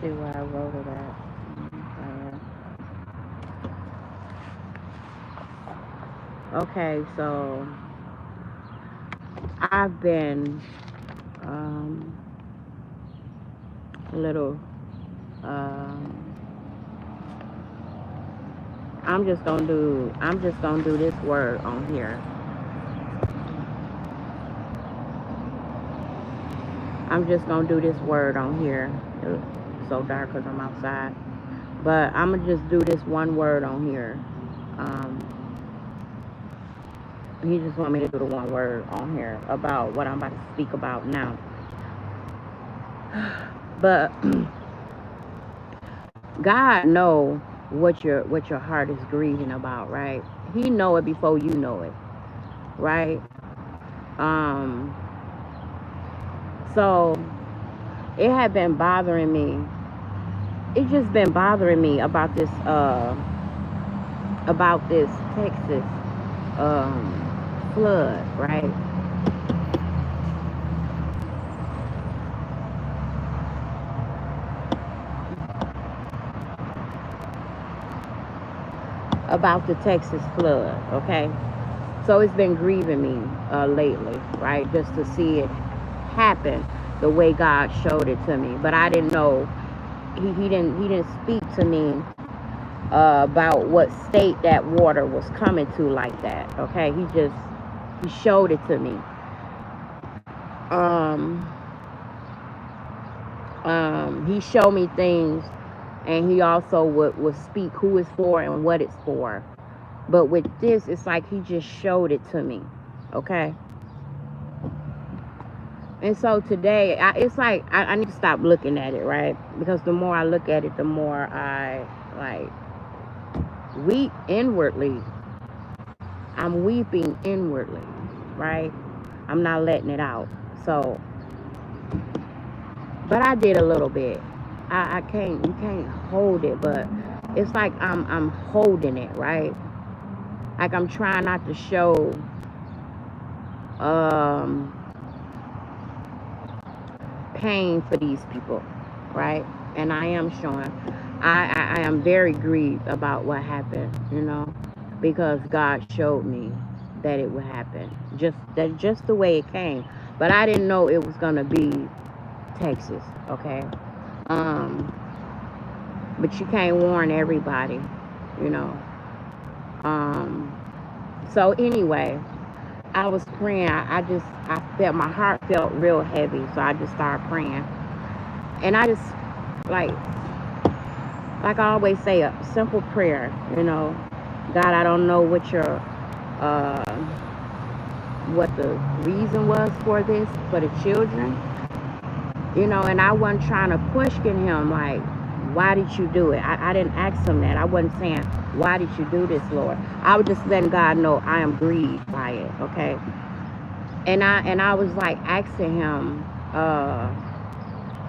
see where I wrote it at. Okay, so I've been a little. Um, I'm just gonna do this word on here. I'm just gonna do this word on here. It's so dark because I'm outside. But I'm gonna just do this one word on here. Um, he just want me to do the one word on here about what I'm about to speak about now. But God know what your heart is grieving about, right? He know it before you know it, right? Um, so it had been bothering me. It's just been bothering me about this Texas flood, right? About the Texas flood, okay? So it's been grieving me lately, right? Just to see it happen the way God showed it to me. But I didn't know he didn't speak to me about what state that water was coming to like that. Okay, he showed it to me. Um, he showed me things, and he also would speak who it's for and what it's for. But with this, it's like he just showed it to me. Okay. And so today, it's like I need to stop looking at it, right? Because the more I look at it, the more I like weep inwardly. I'm weeping inwardly, right? I'm not letting it out. So, but I did a little bit. I can't, you can't hold it, but it's like I'm holding it, right? Like I'm trying not to show um, pain for these people, right? And I am showing. I am very grieved about what happened, because God showed me that it would happen. Just the way it came. But I didn't know it was gonna be Texas, okay? Um, but you can't warn everybody, you know. Um, so anyway, I was praying. I felt my heart felt real heavy, so I just started praying. And I just like like I always say, a simple prayer, God, I don't know uh what the reason was for this for the children, and I wasn't trying to question him like, why did you do it? I didn't ask him that. I wasn't saying, why did you do this, Lord? I was just letting God know I am grieved by it, okay? And I was like asking him,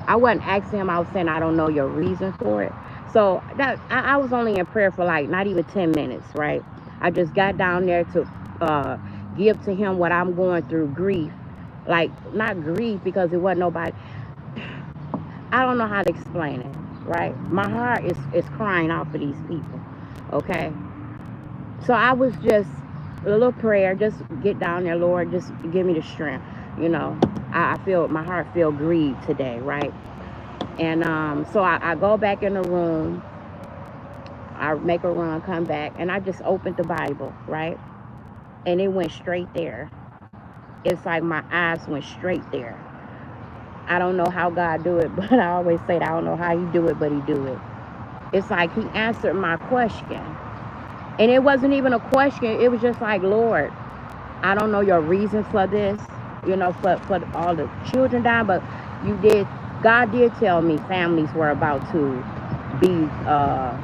I wasn't asking him, I was saying I don't know your reason for it. So that I was only in prayer for like not even 10 minutes, right? I just got down there to uh give to him what I'm going through, grief. Like not grief because it wasn't nobody. I don't know how to explain it, right? My heart is crying out for these people. Okay. So I was just a little prayer, just get down there, Lord, just give me the strength. You know, I feel my heart feel grieved today, right? And so I go back in the room, I make a run, come back, and I just opened the Bible, right? And it went straight there. It's like my eyes went straight there. I don't know how God do it, but I always say that I don't know how he do it, but he do it. It's like he answered my question. And it wasn't even a question. It was just like, Lord, I don't know your reason for this, for all the children dying, but you did, God did tell me be, uh,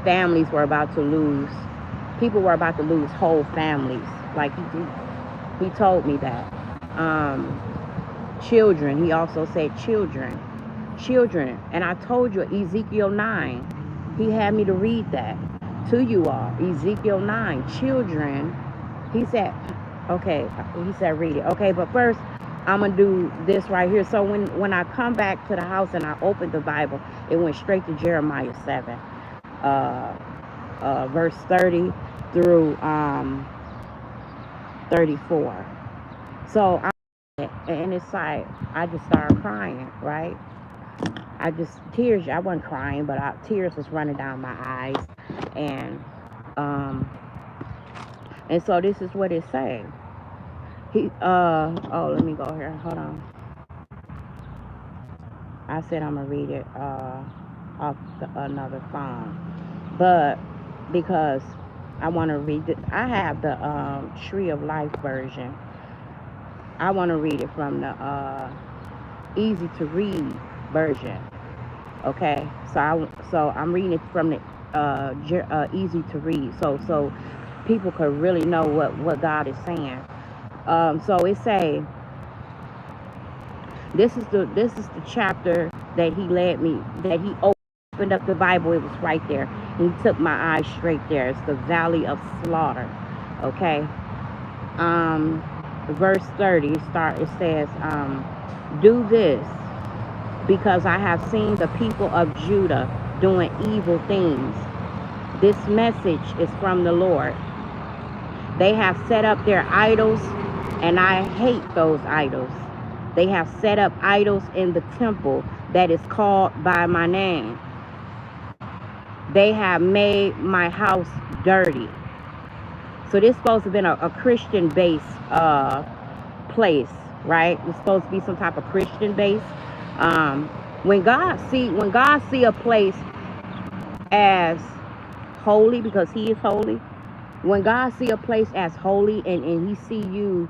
families were about to lose, people were about to lose whole families. Like he told me that. Um, Children, he also said children. And I told you, Ezekiel 9, he had me to read that to you all. Ezekiel 9, children. He said, okay, he said, read it. Okay, but first, I'm gonna do this right here. So when I come back to the house and I opened the Bible, it went straight to Jeremiah 7, uh, verse 30 through 34. So and it's like I just started crying, right? I just tears. I wasn't crying, but tears was running down my eyes, and um, and so this is what it say. Oh, let me go here. Hold on. I said I'm gonna read it off another phone, but because I want to read it, I have the Tree of Life version. I want to read it from the easy to read version. Okay, so I'm reading it from the easy to read, so people could really know what God is saying. So it say this is the chapter that he led me, that he opened up the Bible. It was right there. He took my eyes straight there. It's the Valley of Slaughter. Okay. Um, verse 30 it says, do this because I have seen the people of Judah doing evil things. This message is from the Lord. They have set up their idols, and I hate those idols. They have set up idols in the temple that is called by my name. They have made my house dirty. So this is supposed to have been a Christian-based place, right? It's supposed to be some type of Christian base. Um, when God see a place as holy, because He is holy. When God see a place as holy, and He see you,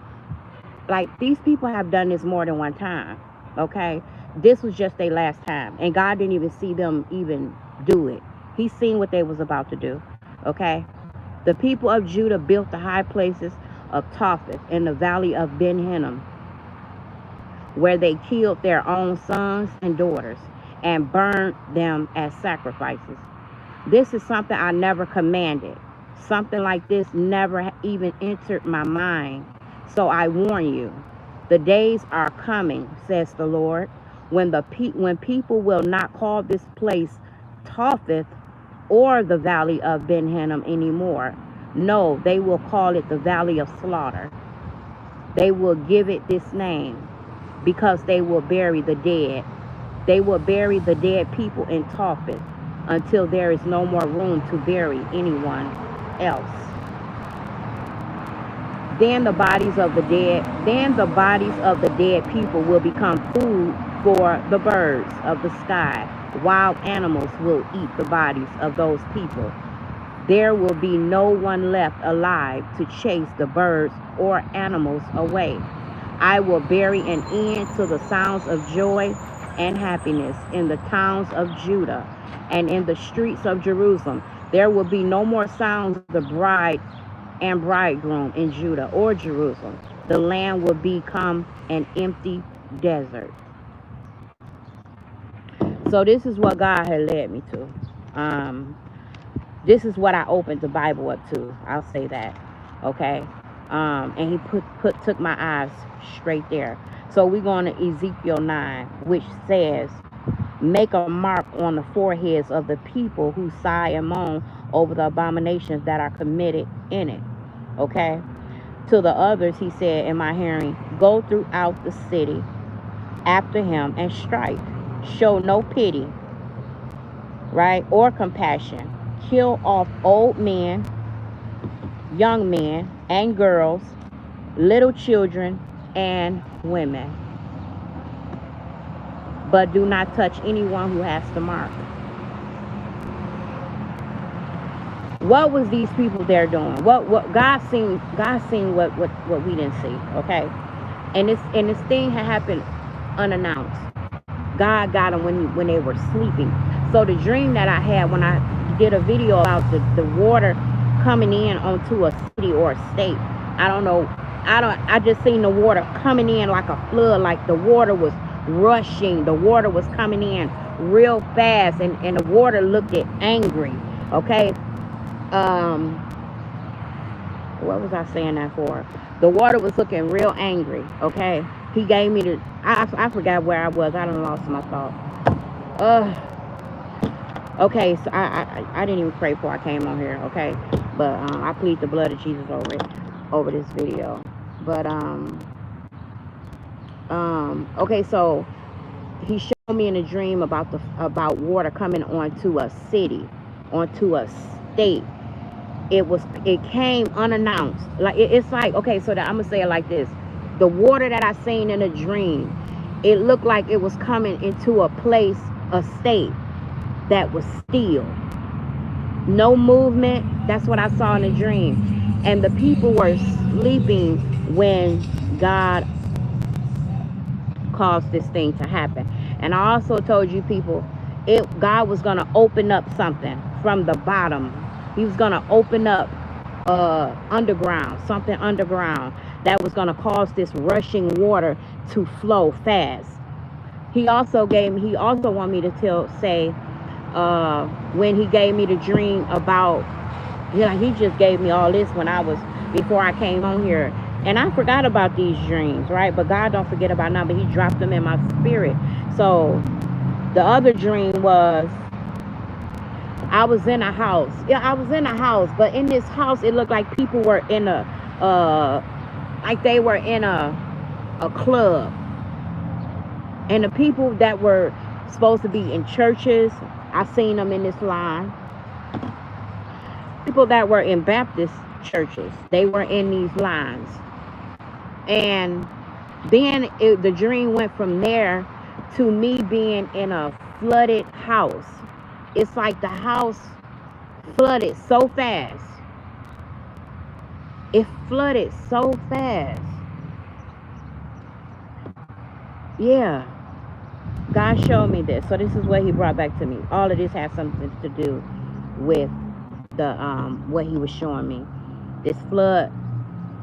like, these people have done this more than one time. Okay, this was just their last time, and God didn't even see them even do it. He seen what they was about to do. Okay, the people of Judah built the high places of Topheth in the valley of Ben Hinnom, where they killed their own sons and daughters and burned them as sacrifices. This is something I never commanded. Something like this never even entered my mind. So I warn you, the days are coming, says the Lord, when when people will not call this place Topheth or the valley of Ben Hinnom anymore. No, they will call it the Valley of Slaughter. They will give it this name because they will bury the dead. They will bury the dead people in Topheth until there is no more room to bury anyone else. Then the bodies of the dead people will become food for the birds of the sky. Wild animals will eat the bodies of those people. There will be no one left alive to chase the birds or animals away. I will bury an end to the sounds of joy and happiness in the towns of Judah and in the streets of Jerusalem. There will be no more sounds of the bride and bridegroom in Judah or Jerusalem. The land will become an empty desert. So this is what God had led me to. This is what I opened the Bible up to. I'll say that. Okay. And he took my eyes straight there. So we're going to Ezekiel 9, which says, make a mark on the foreheads of the people who sigh and moan over the abominations that are committed in it. Okay. To the others, he said in my hearing, go throughout the city after him and strike. Show no pity, right, or compassion. Kill off old men, young men, and girls, little children, and women. But do not touch anyone who has the mark. What was these people there doing? What God seen what we didn't see, okay? And this thing had happened unannounced. God got them when they were sleeping. So the dream that I had when I did a video about the water coming in onto a city or a state, I don't know. I just seen the water coming in like a flood, like the water was rushing. The water was coming in real fast, and the water looked angry. Okay. What was I saying that for? The water was looking real angry. Okay. He gave me the, I forgot where I was. I done lost my thought. Okay, so I didn't even pray before I came on here, okay? But I plead the blood of Jesus over it, over this video. But okay, so he showed me in a dream about water coming onto a city, onto a state. It came unannounced. Like it's like, okay, so that I'm gonna say it like this. The water that I seen in a dream, it looked like it was coming into a place, a state that was still. No movement. That's what I saw in a dream. And the people were sleeping when God caused this thing to happen. And I also told you people, God was going to open up something from the bottom. He was going to open up underground, something underground that was going to cause this rushing water to flow fast. He also wanted me to say when he gave me the dream about, he just gave me all this before I came on here. And I forgot about these dreams, right? But God don't forget about none, but he dropped them in my spirit. So the other dream was, I was in a house. Yeah, I was in a house, but in this house, it looked like people were in like they were in a club. And the people that were supposed to be in churches, I seen them in this line. People that were in Baptist churches, they were in these lines. And then the dream went from there to me being in a flooded house. It's like the house flooded so fast. It flooded so fast. Yeah. God showed me this. So this is what he brought back to me. All of this has something to do with the what he was showing me. This flood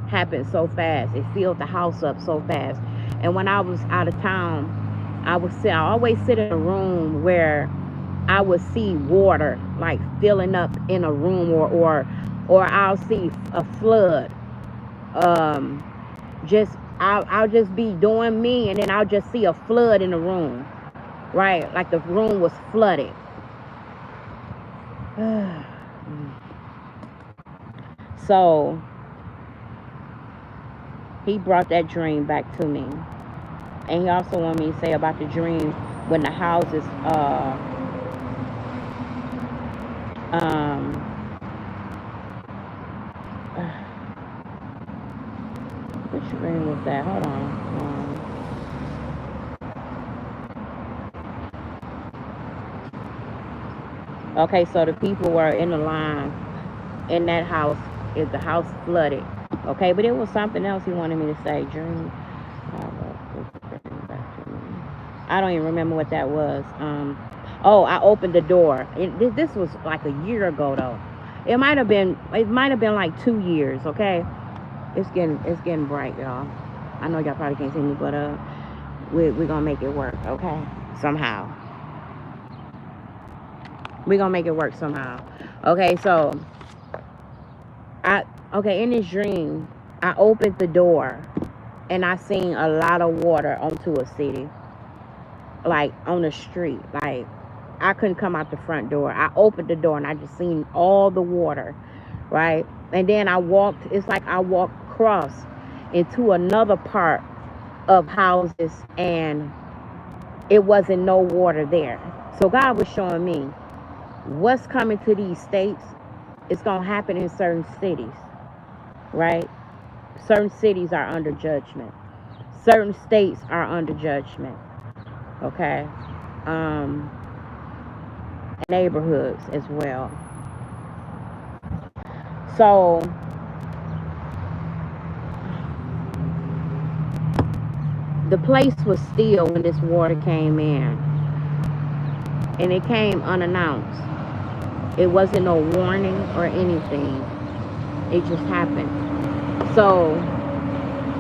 happened so fast. It filled the house up so fast. And when I was out of town, I always sit in a room where I would see water like filling up in a room, or I'll see a flood. I'll just be doing me, and then I'll just see a flood in the room, right? Like the room was flooded. So he brought that dream back to me. And he also wanted me to say about the dream when the houses which dream was that? Hold on. Okay, so the people were in the line in that house. Is the house flooded? Okay, but it was something else he wanted me to say. Dream. I don't even remember what that was. Oh, I opened the door. This was like a year ago though. It might have been like 2 years. Okay, it's getting bright, y'all. I know y'all probably can't see me, but we're gonna make it work. Okay, somehow we're gonna make it work somehow. Okay, so in this dream, I opened the door and I seen a lot of water onto a city, like on the street. Like I couldn't come out the front door. I opened the door and I just seen all the water, right? And then it's like I walked across into another part of houses and it wasn't no water there. So God was showing me what's coming to these states. It's gonna happen in certain cities, right? Certain cities are under judgment. Certain states are under judgment. Okay. Neighborhoods as well. So the place was still when this water came in, and it came unannounced. It wasn't no warning or anything. It just happened. So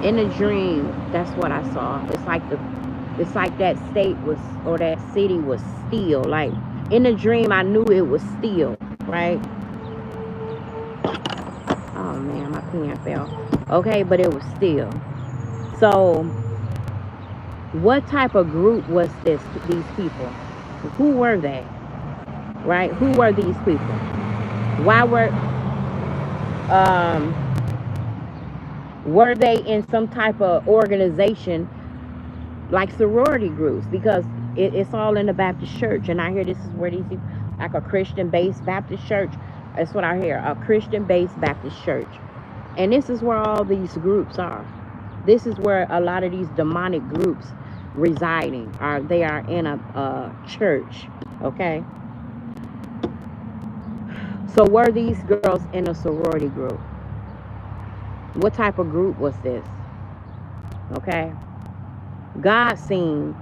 in a dream, that's what I saw. It's like that state was, or that city was still. Like in the dream, I knew it was still, right? Oh man, my pen fell. Okay, but it was still. So What type of group was these people? Who were they? Right? Who were these people? Why um were they in some type of organization like sorority groups? Because it's all in the Baptist church, and I hear this is where these people, like a Christian-based Baptist church. That's what I hear, a Christian-based Baptist church, and this is where all these groups are. This is where a lot of these demonic groups residing are. They are in a church. Okay. So were these girls in a sorority group? What type of group was this? Okay. God seen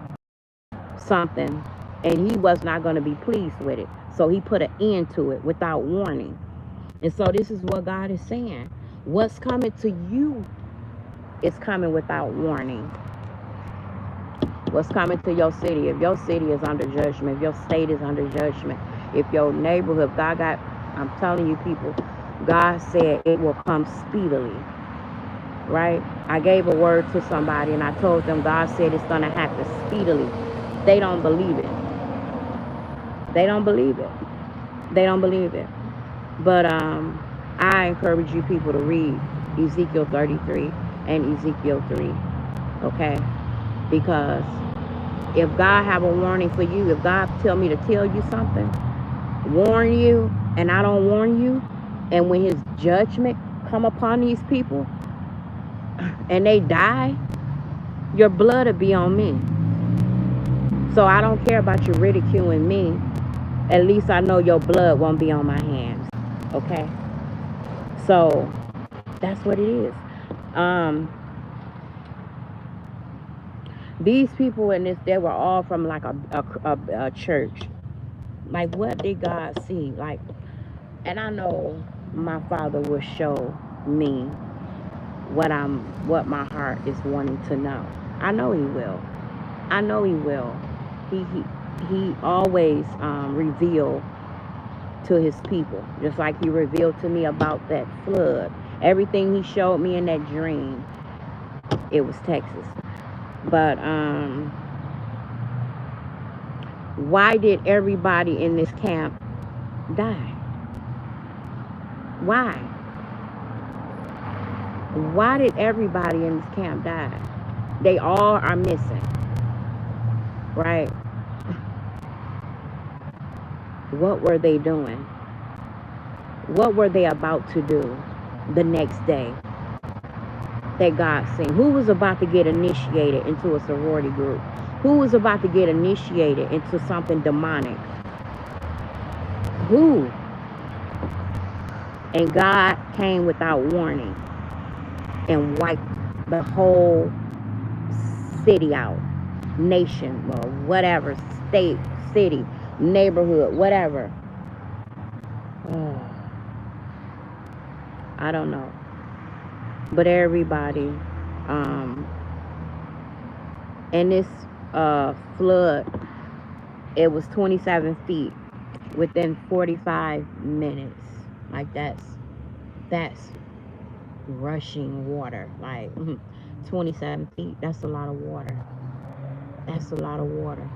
something and he was not going to be pleased with it. So he put an end to it without warning. And so this is what God is saying. What's coming to you is coming without warning. What's coming to your city, if your city is under judgment, if your state is under judgment, if your neighborhood, I'm telling you people, God said it will come speedily. Right? I gave a word to somebody and I told them God said it's going to happen speedily. They don't believe it. They don't believe it. They don't believe it. But I encourage you people to read Ezekiel 33 and Ezekiel 3. Okay? Because if God have a warning for you, if God tell me to tell you something, warn you, and I don't warn you, and when his judgment come upon these people and they die, your blood will be on me. So I don't care about you ridiculing me. At least I know your blood won't be on my hands. Okay? So that's what it is. These people in this, they were all from like a church. Like, what did God see? Like, and I know my Father will show me what my heart is wanting to know. I know he will. I know he will. He always reveal to his people, just like he revealed to me about that flood. Everything he showed me in that dream, it was Texas. But why did everybody in this camp die? Why? Why did everybody in this camp die? They all are missing, right? What were they doing? What were they about to do the next day that God seen? Who was about to get initiated into a sorority group? Who was about to get initiated into something demonic? Who? And God came without warning and wiped the whole city out, nation, or whatever, state, city, neighborhood, whatever. I don't know. But everybody, and this flood, it was 27 feet within 45 minutes. Like that's rushing water. Like 27 feet, that's a lot of water. That's a lot of water.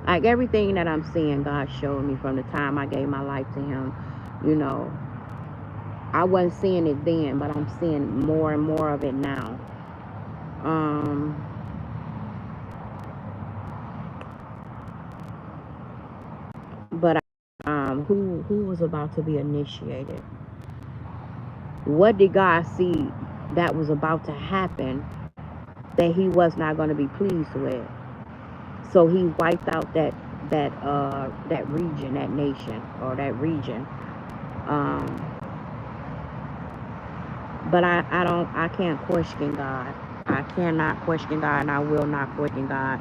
Like everything that I'm seeing, God showed me from the time I gave my life to him. You know, I wasn't seeing it then, but I'm seeing more and more of it now. But who was about to be initiated? What did God see that was about to happen that he was not going to be pleased with? So he wiped out that region, that nation, or that region. But I can't question God. I cannot question God, and I will not question God.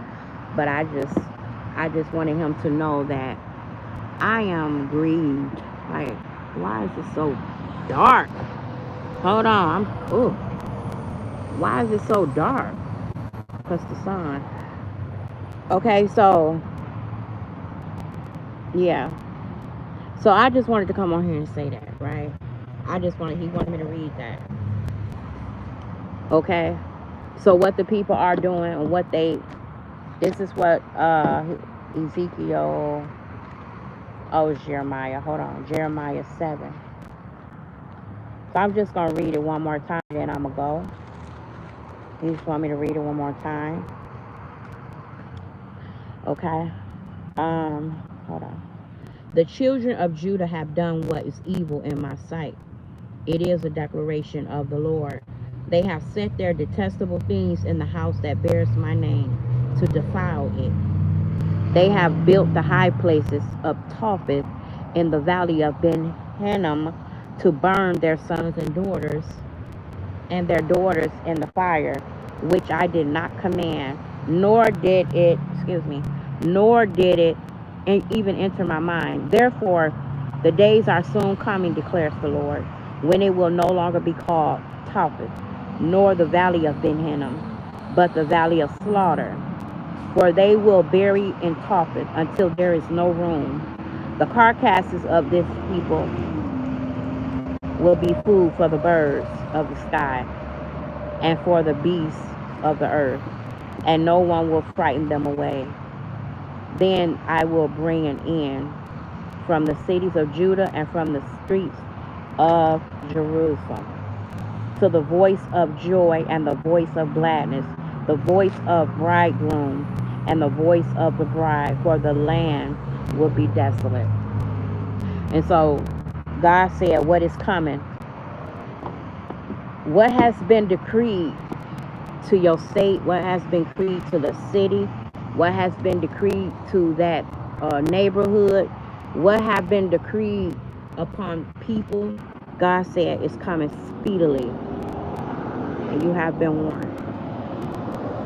But I just wanted him to know that I am grieved. Like, why is it so dark? Hold on, why is it so dark? Because the sun. Okay, so yeah. So I just wanted to come on here and say that, right? He wanted me to read that. Okay? So what the people are doing and what they, this is what Ezekiel, oh, it's Jeremiah. Hold on. Jeremiah 7. So I'm just going to read it one more time, then I'm going to go. You just want me to read it one more time? Okay. Hold on. The children of Judah have done what is evil in my sight. It is a declaration of the Lord. They have set their detestable things in the house that bears my name to defile it. They have built the high places of Topheth in the valley of Ben Hinnom to burn their sons and their daughters in the fire, which I did not command, nor did it, nor did it even enter my mind. Therefore, the days are soon coming, declares the Lord, when it will no longer be called Topheth, nor the valley of Ben Hinnom, but the valley of slaughter. For they will bury in Topheth until there is no room. The carcasses of this people will be food for the birds of the sky and for the beasts of the earth, and no one will frighten them away. Then I will bring an end from the cities of Judah and from the streets of Jerusalem to the voice of joy and the voice of gladness, the voice of bridegroom and the voice of the bride, for the land will be desolate. And so God said, what is coming, what has been decreed to your state, what has been decreed to the city, what has been decreed to that neighborhood, what have been decreed upon people, God said is coming speedily, and you have been warned.